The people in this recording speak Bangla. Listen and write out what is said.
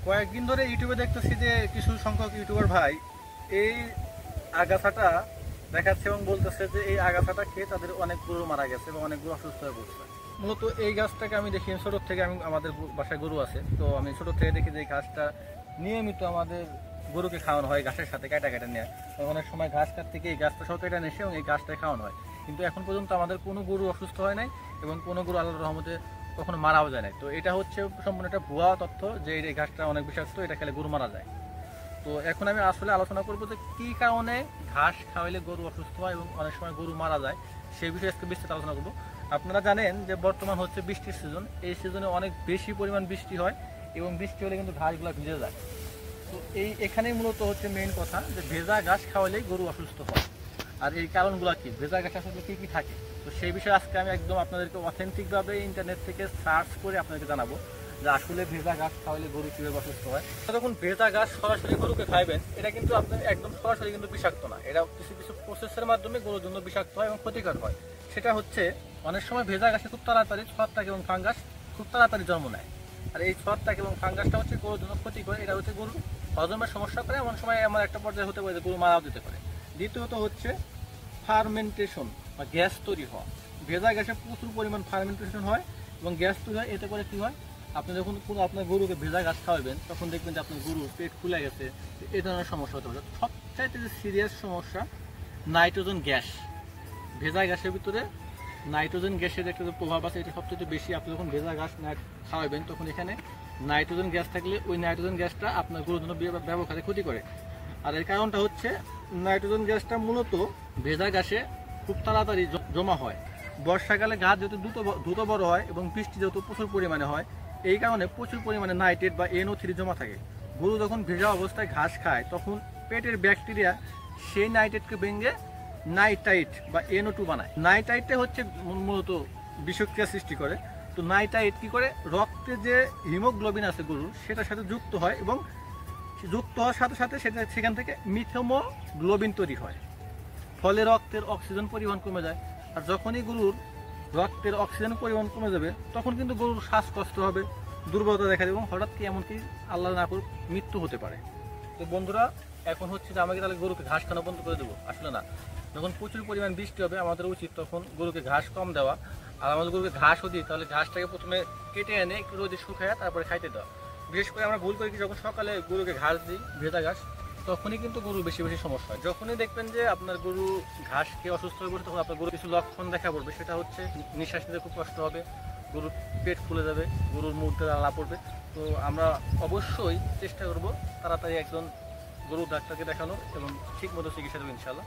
কয়েকদিন ধরে ইউটিউবে দেখতেছি যে কিছু সংখ্যক ইউটিউবার ভাই এই আগাছাটা দেখাচ্ছে এবং বলতেছে যে এই আগাছাটা খেয়ে তাদের অনেক গরু মারা গেছে এবং অনেক গরু অসুস্থ হয়ে পড়ছে। মূলত এই গাছটাকে আমি দেখি ছোট থেকে, আমি আমাদের বাসায় গরু আছে, তো আমি ছোট থেকে দেখি যে এই গাছটা নিয়মিত আমাদের গরুকে খাওয়ানো হয় ঘাসের সাথে কাটা কাটা নিয়ে। অনেক সময় ঘাস কাট থেকে এই গাছটা সব কেটে এসে এবং এই গাছটাই খাওয়ানো হয়, কিন্তু এখন পর্যন্ত আমাদের কোনো গরু অসুস্থ হয় নাই এবং কোনো গরু আল্লাহর রহমতে কখনো মারাও যায় না। তো এটা হচ্ছে সম্পূর্ণ একটা ভুয়া তথ্য যে এই গাছটা অনেক বিষাক্ত, এটা খেলে গরু মারা যায়। তো এখন আমি আসলে আলোচনা করবো যে কী কারণে ঘাস খাওয়াইলে গরু অসুস্থ হয় এবং অনেক সময় গরু মারা যায়, সেই বিষয়ে আজকে বিস্তারিত আলোচনা করবো। আপনারা জানেন যে বর্তমান হচ্ছে বৃষ্টির সিজন, এই সিজনে অনেক বেশি পরিমাণ বৃষ্টি হয় এবং বৃষ্টি হলে কিন্তু ঘাসগুলো ভিজে যায়। তো এখানেই মূলত হচ্ছে মেইন কথা যে ভেজা ঘাস খাওয়ালেই গরু অসুস্থ হয়। আর এই কারণগুলো কি, ভেজা ঘাস আসলে কী কী থাকে, তো সেই বিষয়ে আজকে আমি একদম আপনাদেরকে অথেন্টিকভাবে ইন্টারনেট থেকে সার্চ করে আপনাদেরকে জানাবো যে আসলে ভেজা ঘাস খাওয়ালে গরু কীভাবে অসুস্থ হয়। যখন ভেজা ঘাস সরাসরি গরুকে খাইবেন, এটা কিন্তু আপনার একদম সরাসরি কিন্তু বিষাক্ত না, এটা কিছু কিছু প্রসেসের মাধ্যমে গরুর জন্য বিষাক্ত হয় এবং ক্ষতিকর হয়। সেটা হচ্ছে অনেক সময় ভেজা ঘাসে খুব তাড়াতাড়ি ছত্রাক এবং ফাঙ্গাস খুব তাড়াতাড়ি জন্ম নেয়, আর এই ছত্রাক এবং ফাঙ্গাসটা হচ্ছে গরুর জন্য ক্ষতি করে, এটা হচ্ছে গরুর হজমের সমস্যা করে, এমন সময় আমার একটা পর্যায়ে হতে পারে যে গরু মারাও দিতে পারে। দ্বিতীয়ত হচ্ছে ফার্মেন্টেশন বা গ্যাস তৈরি হওয়া। ভেজা গ্যাসে প্রচুর পরিমাণ ফার্মেন্টেশন হয় এবং গ্যাস তৈরি হয়। এতে করে কী হয়, আপনি যখন কোনো আপনার গরুকে ভেজা ঘাস খাওয়াবেন তখন দেখবেন যে আপনার গরুর পেট ফুলে গেছে, এই ধরনের সমস্যা হতে পারে। সবচাইতে যে সিরিয়াস সমস্যা নাইট্রোজেন গ্যাস, ভেজা ঘাসের ভিতরে নাইট্রোজেন গ্যাসের একটা যে প্রভাব আছে, এটা সবচেয়ে বেশি। আপনি যখন ভেজা ঘাস খাওয়াবেন তখন এখানে নাইট্রোজেন গ্যাস থাকলে ওই নাইট্রোজেন গ্যাসটা আপনার গরুর জন্য ব্যবহারে ক্ষতি করে। আর এর কারণটা হচ্ছে নাইট্রোজেন গ্যাসটা মূলত ভেজা ঘাসে খুব তাড়াতাড়ি জমা হয়। বর্ষাকালে ঘাস যেহেতু দ্রুত বড় হয় এবং বৃষ্টি যেহেতু প্রচুর পরিমাণে হয়, এই কারণে প্রচুর পরিমাণে নাইট্রেট বা NO3 জমা থাকে। গরু যখন ভেজা অবস্থায় ঘাস খায় তখন পেটের ব্যাকটেরিয়া সেই নাইট্রেটকে ভেঙে নাইট্রাইট বা NO2 বানায়। নাইট্রাইটটা হচ্ছে মূলত বিষক্রিয়া সৃষ্টি করে। তো নাইট্রাইট কী করে, রক্তে যে হিমোগ্লোবিন আছে গরুর, সেটার সাথে যুক্ত হয় এবং যুক্ত হওয়ার সাথে সাথে সেখান থেকে মিথেমোগ্লোবিন তৈরি হয়, ফলে রক্তের অক্সিজেন পরিমাণ কমে যায়। আর যখনই গরুর রক্তের অক্সিজেন পরিমাণ কমে যাবে তখন কিন্তু গরুর শ্বাসকষ্ট হবে, দুর্বলতা দেখা দেবে এবং হঠাৎ কি এমনকি আল্লাহ না করুক মৃত্যু হতে পারে। তো বন্ধুরা, এখন হচ্ছে যে আমাকে তাহলে গরুকে ঘাস খাওয়ানো বন্ধ করে দেবো? আসলে না। যখন প্রচুর পরিমাণ বৃষ্টি হবে আমাদের উচিত তখন গরুকে ঘাস কম দেওয়া। আর আমাদের গরুকে ঘাসও দিই, তাহলে ঘাসটাকে প্রথমে কেটে এনে একটু রোদে শুকায় তারপরে খাইতে দেওয়া। বিশেষ করে আমরা ভুল করি কি, যখন সকালে গরুকে ঘাস দিই ভেজা ঘাস, তখনই কিন্তু গরুর বেশি বেশি সমস্যা হয়। যখনই দেখবেন যে আপনার গরু ঘাস খেয়ে অসুস্থ হয়ে পড়ে, তখন আপনার গরু কিছু লক্ষণ দেখা পড়বে। সেটা হচ্ছে নিঃশ্বাস নিতে খুব কষ্ট হবে, গরুর পেট ফুলে যাবে, গরুর মুখে লালা পড়বে। তো আমরা অবশ্যই চেষ্টা করব তাড়াতাড়ি একজন গরুর ডাক্তারকে দেখানো এবং ঠিক মতো চিকিৎসা দেবো ইনশাআল্লাহ।